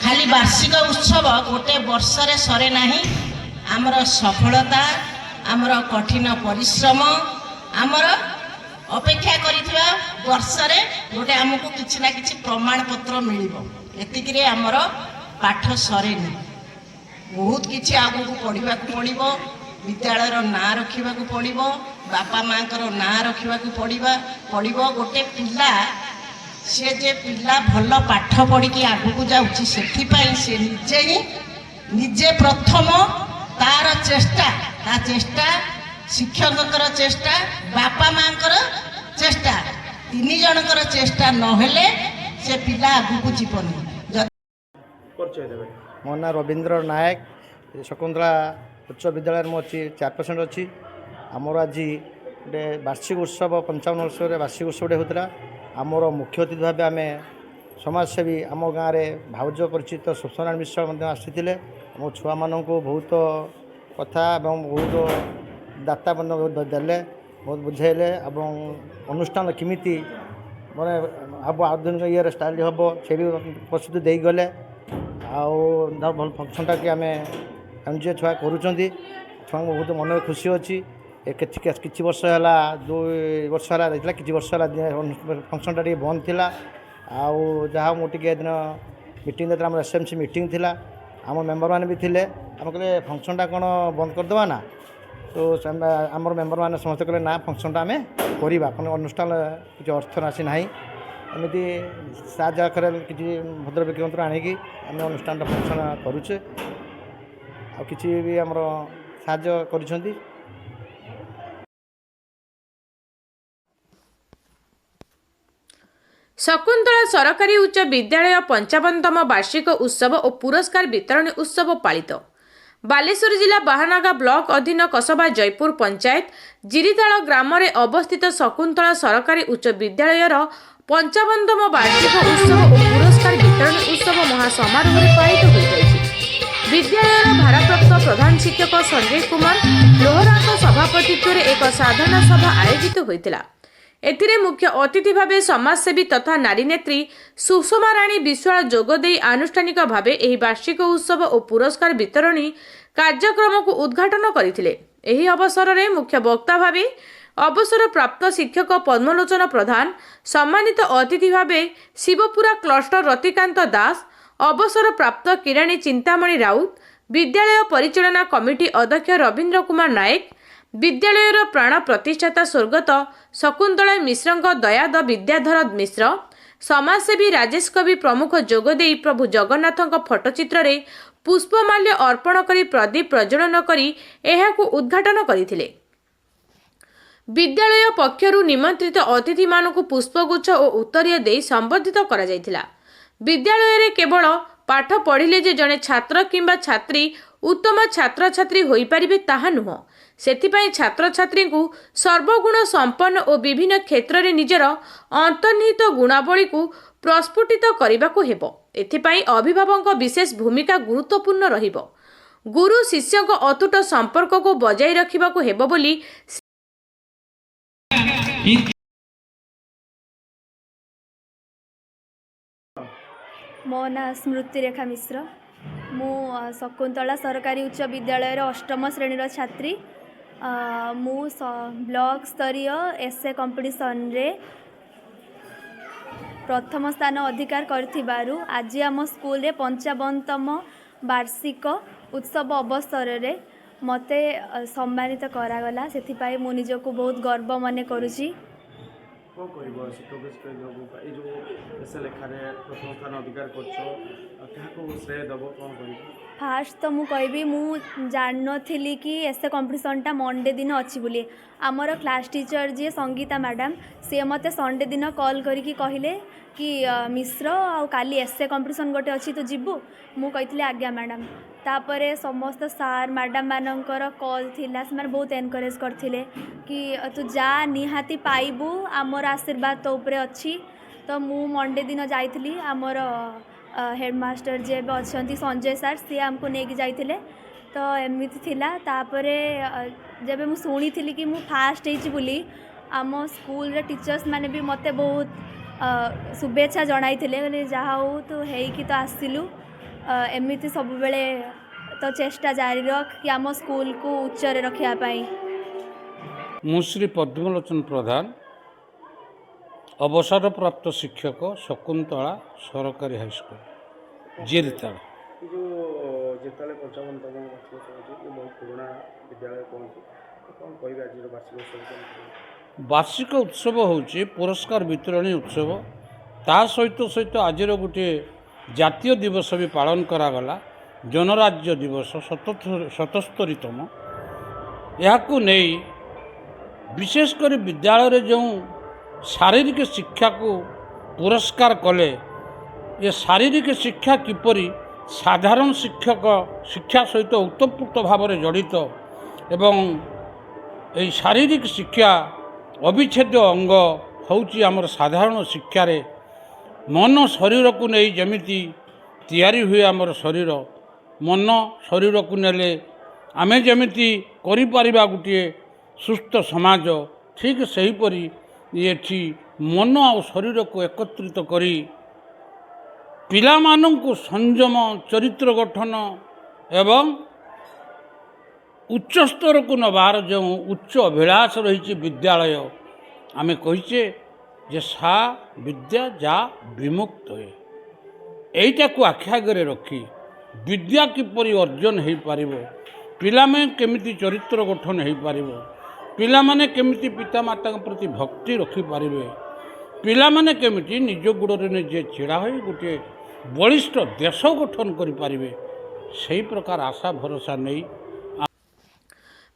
खाली वार्षिक उत्सव गोटे वर्षरे सरे नहीं। आमर सफलता, आमर कठिन परिश्रम, आमर अपेक्षा करिथिबा वर्षरे गोटे आमको किछि ना किछि प्रमाण पत्र मिलिबो। एतिकिरे आमर पाठ सरेनी, बहुत किछि आगु पढ़िबा को पड़िबो। विद्यालय ना रखा पड़ो, बापा माँ ना रखा पड़ो। गोटे पिला से जे पिला भल पाठ पढ़ी आग को जाऊँगी से निजे ही निजे प्रथम तार चेष्टा शिक्षक चेष्टा बापा माँ चेष्टा तीन जनकर चेष्टा नहेले से पिला आग को जीवन। मो ना रवींद्र नायक, शकुंतला उच्च विद्यालय में अच्छी 4% अच्छी। आमर आज गोटे वार्षिक उत्सव 55 वर्ष वार्षिक उत्सव होता। आमर मुख्य अतिथि भाव आम समाजसेवी आम गाँव में भाउज परिचित सुषनारायण मिश्र आसी आम छुआ मानू बहुत कथा बहुत दाता देले, बहुत बुझेले और अनुष्ठान किमिति माने अब आधुनिक ये स्टाइल हम से भी प्रस्तुति दे गले। भल फंक्शनटा कि आम एनजीओ छुआ करुँच छुआ बहुत मन में खुशी अच्छी। किसी वर्ष है 2 वर्ष है कि वर्ष है फंक्शनटा टे बंद थी। जहाँ मुझे दिन मीटिंग देते आम एसएमसी मीटिंग थी, आम मेम्बर मैंने भी थे। आम कहले फंक्शनटा कौन बंद करदेवा ना, तो आमर मेम्बर मैंने समस्त कहले ना फंक्शनटा आम करवा कौन अनुष्ठान किसी अर्थ राशि ना एमती साहय आखिर किसी भद्र व्यक्ति आणिकी आम अनुष्ठान फंक्शन करुचे आ किसी भी आमर साहय कर। शकुंतला सरकारी उच्च विद्यालय 55तम वार्षिक उत्सव और पुरस्कार वितरण उत्सव पालित। बालेश्वर जिला बाहानागा ब्लॉक अधीन कसबा जयपुर पंचायत जिरीताल ग्राम में अवस्थित शकुंतला सरकारी उच्च विद्यालय 55तम वार्षिक उत्सव और पुरस्कार वितरण उत्सव महासमारोह पालित हो जाएगी। विद्यालय भारप्राप्त प्रधान शिक्षक संजय कुमार लोहरा सभापतित्व में एक साधारण सभा आयोजित होता। एथिरे मुख्य अतिथि भावे समाजसेवी तथा नारी नेत्री सुषमा राणी विश्वाल जोगदे आनुष्ठानिक भावे एही वार्षिक उत्सव और पुरस्कार वितरणी कार्यक्रम को उद्घाटन करथिले। एही अवसर में मुख्य वक्ता भावे अवसर प्राप्त शिक्षक पद्मलोचन प्रधान, सम्मानित अतिथि भावे शिवपुरा क्लस्टर रतिकांत दास, अवसर प्राप्त किराणी चिंतामणि राउत, विद्यालय परिचालना कमिटी अध्यक्ष रवींद्र कुमार नायक, विद्यालयर प्राण प्रतिष्ठाता स्वर्गत शकुंतला मिश्र दयाद विद्याधर मिश्र, समाजसेवी राजेश कवि प्रमुख जोगदे प्रभु जगन्नाथ फटोचित्र रे पुष्पमाल्य अर्पण करी प्रदीप प्रज्वलन करी एहाकु उद्घाटन करथिले। विद्यालय पक्षरु निमंत्रित अतिथि मानकु पुष्पगुच्छ और उत्तरीय दे संबोधित करा जायथिला। विद्यालय रे केवल पाठ पढ़िले जे जने छात्र किंबा छात्री उत्तम छात्र छात्री होई परिबे ताहा नुह। सेथिपाई छात्र छात्री को सर्वगुण संपन्न और विभिन्न क्षेत्र में निजर अंतर्निहित गुणावली को प्रस्फुटित करने को हेबो। एथिपाई अभिभावक विशेष भूमिका गुरुत्वपूर्ण रहिबो। गुरु शिष्य अतुट संपर्क को बजाय रखिबा को हेबो बोली मो ना स्मृति रेखा मिश्र। मु शकुंतला सरकारी उच्च विद्यालय 8म श्रेणीर छात्री। मु ब्लॉक स्तरीय एसए कंपटीशन रे प्रथम स्थान अधिकार करथिबारु आज आम स्कूल रे 55तम वार्षिक उत्सव अवसर रे मते सम्मानित करागला। सेथिपाई मु निजको बहुत गर्व मने करूची। फास्ट तो मु कहबी मु जान नथिली कि एसए कंपटीशनटा मंडे दिन अच्छी बोली। आमर क्लास टीचर जी संगीता मैडम सी मते संडे दिन कॉल करिकी कहले कि मिश्र आ काली एसए कंपटीशन गोटे अच्छी तो जीवु। मु कहितले आज्ञा मैडम। तापरे समस्त सार मैडम मानकर कॉल थिला, से बहुत एनकरेज करथिले कि तू जा निहाती पाइबू, आमर आशीर्वाद तो उपरे अच्छी। तो मु मंडे दिन जाइथिली। आमर हेडमास्टर जे अच्छा संजय सार सी आमको लेकिन जाइथिले। तो एमती थिला। तापरे जब मु शुणी थी कि मु फास्ट होइछि बोली आम स्कूल रे टीचर्स माने भी मते बहुत शुभेच्छा जणाइथिले। जहाँ हो तो हेइकी तो आसिलु एमती सब बेले तो चेष्टा जारी रख कि आम स्कूल को उच्चरे रखापी। ମୁଁ ଶ୍ରୀ ପଦ୍ମଲୋଚନ ପ୍ରଧାନ, ଅବସରପ୍ରାପ୍ତ ଶିକ୍ଷକ, ଶକୁନ୍ତଳା ସରକାରୀ ହାଇସ୍କୁଲ, ଜିରିତାଳ। ଯେତେବେଳେ 55ତମ ବାର୍ଷିକ ଉତ୍ସବ ହେଉଛି, ବହୁତ ପୁରୁଣା ବିଦ୍ୟାଳୟ କୁହନ୍ତୁ, କ'ଣ କହିବେ ଆଜିର ବାର୍ଷିକ ଉତ୍ସବ? ବାର୍ଷିକ ଉତ୍ସବ ହେଉଛି ପୁରସ୍କାର ବିତରଣୀ ଉତ୍ସବ। ତା ସହିତ ଆଜିର ଗୋଟିଏ ଜାତୀୟ ଦିବସ ବି ପାଳନ କରାଗଲା, ଜନରାଜ୍ୟ ଦିବସ 77ତମ। ଏହାକୁ ନେଇ ବିଶେଷ କରି ବିଦ୍ୟାଳୟରେ ଯେଉଁ ଶାରୀରିକ ଶିକ୍ଷାକୁ ପୁରସ୍କାର କଲେ, ଏ ଶାରୀରିକ ଶିକ୍ଷା କିପରି ସାଧାରଣ ଶିକ୍ଷା ସହିତ ଓତପ୍ରୋତ ଭାବରେ ଜଡ଼ିତ ଏବଂ ଏହି ଶାରୀରିକ ଶିକ୍ଷା ଅବିଚ୍ଛେଦ୍ୟ ଅଙ୍ଗ ହେଉଛି ଆମର ସାଧାରଣ ଶିକ୍ଷାରେ ମନ ଶରୀରକୁ ନେଇ ଯେମିତି ତିଆରି ହୁଏ ଆମର ଶରୀର, ମନ ଶରୀରକୁ ନେଲେ ଆମେ ଯେମିତି କରିପାରିବା ଗୋଟିଏ ସୁସ୍ଥ ସମାଜ, ଠିକ୍ ସେହିପରି ଏଠି ମନ ଆଉ ଶରୀରକୁ ଏକତ୍ରିତ କରି ପିଲାମାନଙ୍କୁ ସଂଯମ, ଚରିତ୍ର ଗଠନ ଏବଂ ଉଚ୍ଚ ସ୍ତରକୁ ନେବାର ଯେଉଁ ଉଚ୍ଚ ଅଭିଳାଷ ରହିଛି ବିଦ୍ୟାଳୟ, ଆମେ କହିଛେ ଯେ ସା ବିଦ୍ୟା ଯା ବିମୁକ୍ତ ହୁଏ। ଏଇଟାକୁ ଆଖି ଆଗରେ ରଖି ବିଦ୍ୟା କିପରି ଅର୍ଜନ ହୋଇପାରିବ, ପିଲାମାନେ କେମିତି ଚରିତ୍ର ଗଠନ ହୋଇପାରିବ, ପିଲାମାନେ କେମିତି ପିତାମାତାଙ୍କ ପ୍ରତି ଭକ୍ତି ରଖିପାରିବେ, ପିଲାମାନେ କେମିତି ନିଜ ଗୋଡ଼ରେ ନିଜେ ଛିଡ଼ା ହୋଇ ଗୋଟିଏ ବଳିଷ୍ଠ ଦେଶ ଗଠନ କରିପାରିବେ, ସେହି ପ୍ରକାର ଆଶା ଭରସା ନେଇ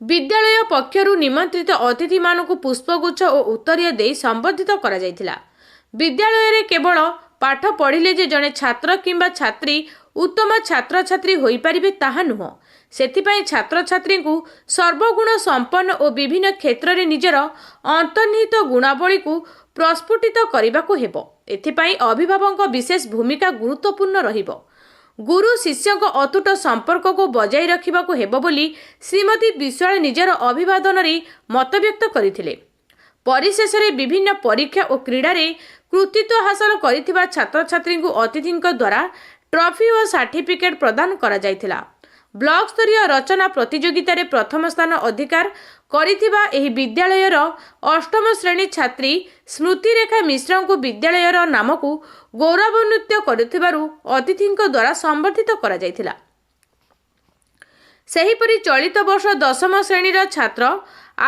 ବିଦ୍ୟାଳୟ ପକ୍ଷରୁ ନିମନ୍ତ୍ରିତ ଅତିଥିମାନଙ୍କୁ ପୁଷ୍ପଗୁଚ୍ଛ ଓ ଉତ୍ତରୀୟ ଦେଇ ସମ୍ବର୍ଦ୍ଧିତ କରାଯାଇଥିଲା। ବିଦ୍ୟାଳୟରେ କେବଳ ପାଠ ପଢ଼ିଲେ ଯେ ଜଣେ ଛାତ୍ର କିମ୍ବା ଛାତ୍ରୀ ଉତ୍ତମ ଛାତ୍ରଛାତ୍ରୀ ହୋଇପାରିବେ ତାହା ନୁହଁ। ସେଥିପାଇଁ ଛାତ୍ରଛାତ୍ରୀଙ୍କୁ ସର୍ବଗୁଣ ସମ୍ପନ୍ନ ଓ ବିଭିନ୍ନ କ୍ଷେତ୍ରରେ ନିଜର ଅନ୍ତର୍ନିହିତ ଗୁଣାବଳୀକୁ ପ୍ରସ୍ଫୁଟିତ କରିବାକୁ ହେବ। ଏଥିପାଇଁ ଅଭିଭାବକଙ୍କ ବିଶେଷ ଭୂମିକା ଗୁରୁତ୍ୱପୂର୍ଣ୍ଣ ରହିବ। ଗୁରୁ ଶିଷ୍ୟଙ୍କ ଅତୁଟ ସମ୍ପର୍କକୁ ବଜାୟ ରଖିବାକୁ ହେବ ବୋଲି ଶ୍ରୀମତୀ ବିଶ୍ୱାଳ ନିଜର ଅଭିବାଦନରେ ମତବ୍ୟକ୍ତ କରିଥିଲେ। ପରିଶେଷରେ ବିଭିନ୍ନ ପରୀକ୍ଷା ଓ କ୍ରୀଡ଼ାରେ କୃତିତ୍ୱ ହାସଲ କରିଥିବା ଛାତ୍ରଛାତ୍ରୀଙ୍କୁ ଅତିଥିଙ୍କ ଦ୍ୱାରା ଟ୍ରଫି ଓ ସାର୍ଟିଫିକେଟ୍ ପ୍ରଦାନ କରାଯାଇଥିଲା। ବ୍ଲକ ସ୍ତରୀୟ ରଚନା ପ୍ରତିଯୋଗିତାରେ ପ୍ରଥମ ସ୍ଥାନ ଅଧିକାର କରିଥିବା ଏହି ବିଦ୍ୟାଳୟର ଅଷ୍ଟମ ଶ୍ରେଣୀ ଛାତ୍ରୀ ସ୍ମୃତିରେଖା ମିଶ୍ରଙ୍କୁ ବିଦ୍ୟାଳୟର ନାମକୁ ଗୌରବାନ୍ୱିତ କରୁଥିବାରୁ ଅତିଥିଙ୍କ ଦ୍ୱାରା ସମ୍ବର୍ଦ୍ଧିତ କରାଯାଇଥିଲା। ସେହିପରି ଚଳିତ ବର୍ଷ ଦଶମ ଶ୍ରେଣୀର ଛାତ୍ର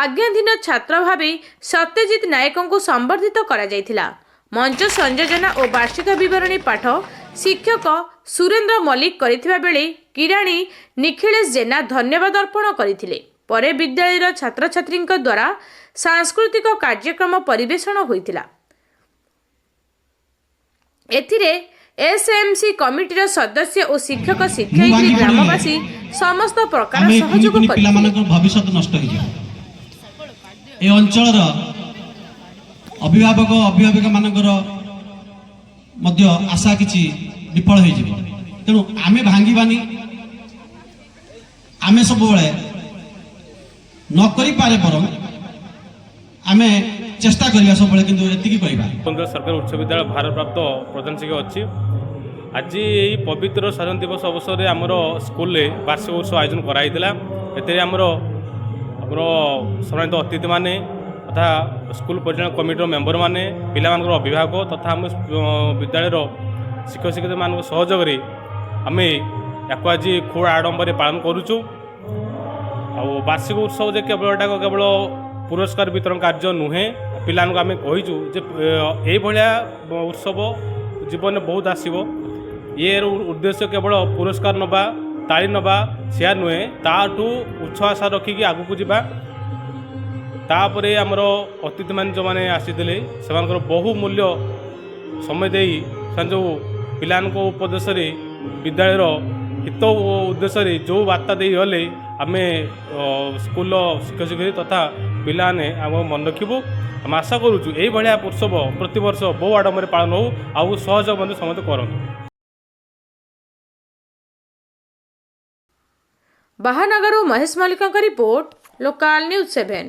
ଆଜ୍ଞାଧୀନ ଛାତ୍ର ଭାବେ ସତ୍ୟଜିତ ନାୟକଙ୍କୁ ସମ୍ବର୍ଦ୍ଧିତ କରାଯାଇଥିଲା। ମଞ୍ଚ ସଂଯୋଜନା ଓ ବାର୍ଷିକ ବିବରଣୀ ପାଠ ଶିକ୍ଷକ ସୁରେନ୍ଦ୍ର ମଲ୍ଲିକ କରିଥିବା ବେଳେ କିରାଣୀ ନିଖିଳେଶ ଜେନା ଧନ୍ୟବାଦ ଅର୍ପଣ କରିଥିଲେ। ପରେ ବିଦ୍ୟାଳୟର ଛାତ୍ରଛାତ୍ରୀଙ୍କ ଦ୍ୱାରା ସାଂସ୍କୃତିକ କାର୍ଯ୍ୟକ୍ରମ ପରିବେଷଣ ହୋଇଥିଲା। ଏଥିରେ ଏସ୍ଏମ୍ସି କମିଟିର ସଦସ୍ୟ ଓ ଶିକ୍ଷକ ଶିକ୍ଷୟିତ୍ରୀ ଗ୍ରାମବାସୀ ସମସ୍ତ ପ୍ରକାର ସହଯୋଗ କରିଥିଲେ। ପିଲାମାନଙ୍କ ଭବିଷ୍ୟତ ନଷ୍ଟ ହେଇଯିବ। ଏ ଅଞ୍ଚଳର ଅଭିଭାବକ ଅଭିଭାବିକା ମାନଙ୍କର ମଧ୍ୟ ଆଶା କିଛି ବିଫଳ ହେଇଯିବ। ତେଣୁ ଆମେ ଭାଙ୍ଗିବାନି, ଆମେ ସବୁବେଳେ ନ କରିପାରେ ବରଂ ଆମେ ଚେଷ୍ଟା କରିବା ସବୁବେଳେ, କିନ୍ତୁ ଏତିକି କରିବା। ସରକାରୀ ଉଚ୍ଚ ବିଦ୍ୟାଳୟ ଭାରପ୍ରାପ୍ତ ପ୍ରଧାନ ଶିକ୍ଷକ ଅଛି। ଆଜି ଏହି ପବିତ୍ର ସ୍ୱାଧୀନତା ଦିବସ ଅବସରରେ ଆମର ସ୍କୁଲରେ ବାର୍ଷିକ ଉତ୍ସବ ଆୟୋଜନ କରାଯାଇଥିଲା। ଏଥିରେ ଆମର ସମ୍ମାନିତ ଅତିଥିମାନେ ତଥା ସ୍କୁଲ ପରିଚାଳନା କମିଟିର ମେମ୍ବରମାନେ, ପିଲାମାନଙ୍କର ଅଭିଭାବକ ତଥା ଆମ ବିଦ୍ୟାଳୟର ଶିକ୍ଷକ ଶିକ୍ଷୟିତ୍ରୀମାନଙ୍କ ସହଯୋଗରେ ଆମେ ୟାକୁ ଆଜି ଖୁବ୍ ଆଡ଼ମ୍ବରରେ ପାଳନ କରୁଛୁ। ଆଉ ବାର୍ଷିକ ଉତ୍ସବ ଯେ କେବଳ ପୁରସ୍କାର ବିତରଣ କାର୍ଯ୍ୟ ନୁହେଁ, ପିଲାମାନଙ୍କୁ ଆମେ କହିଛୁ ଯେ ଏଇଭଳିଆ ଉତ୍ସବ ଜୀବନରେ ବହୁତ ଆସିବ। ଇଏର ଉଦ୍ଦେଶ୍ୟ କେବଳ ପୁରସ୍କାର ନେବା, ତାଳି ନେବା ସେୟା ନୁହେଁ, ତାଠୁ ଉଚ୍ଚ ଆଶା ରଖିକି ଆଗକୁ ଯିବା। ତାପରେ ଆମର ଅତିଥିମାନେ ଯେଉଁମାନେ ଆସିଥିଲେ ସେମାନଙ୍କର ବହୁ ମୂଲ୍ୟ ସମୟ ଦେଇ ସେମାନେ ଯେଉଁ ପିଲାମାନଙ୍କ ଉପଦେଶରେ ବିଦ୍ୟାଳୟର ହିତ ଉଦ୍ଦେଶ୍ୟରେ ଯେଉଁ ବାର୍ତ୍ତା ଦେଇଗଲେ ଆମେ ସ୍କୁଲର ଶିକ୍ଷକ ଶିକ୍ଷୟିତ୍ରୀ ତଥା ପିଲାମାନେ ଆମ ମନେ ରଖିବୁ। ଆମେ ଆଶା କରୁଛୁ ଏଇଭଳିଆ ଉତ୍ସବ ପ୍ରତିବର୍ଷ ବହୁ ଆଡ଼ମ୍ବରରେ ପାଳନ ହେଉ, ଆଉ ସହଯୋଗ ମଧ୍ୟ ସମସ୍ତେ କରନ୍ତୁ। ବାହାନଗରରୁ ମହେଶ ମଲ୍ଲିକଙ୍କ ରିପୋର୍ଟ, ଲୋକାଲ ନ୍ୟୁଜ୍ 7।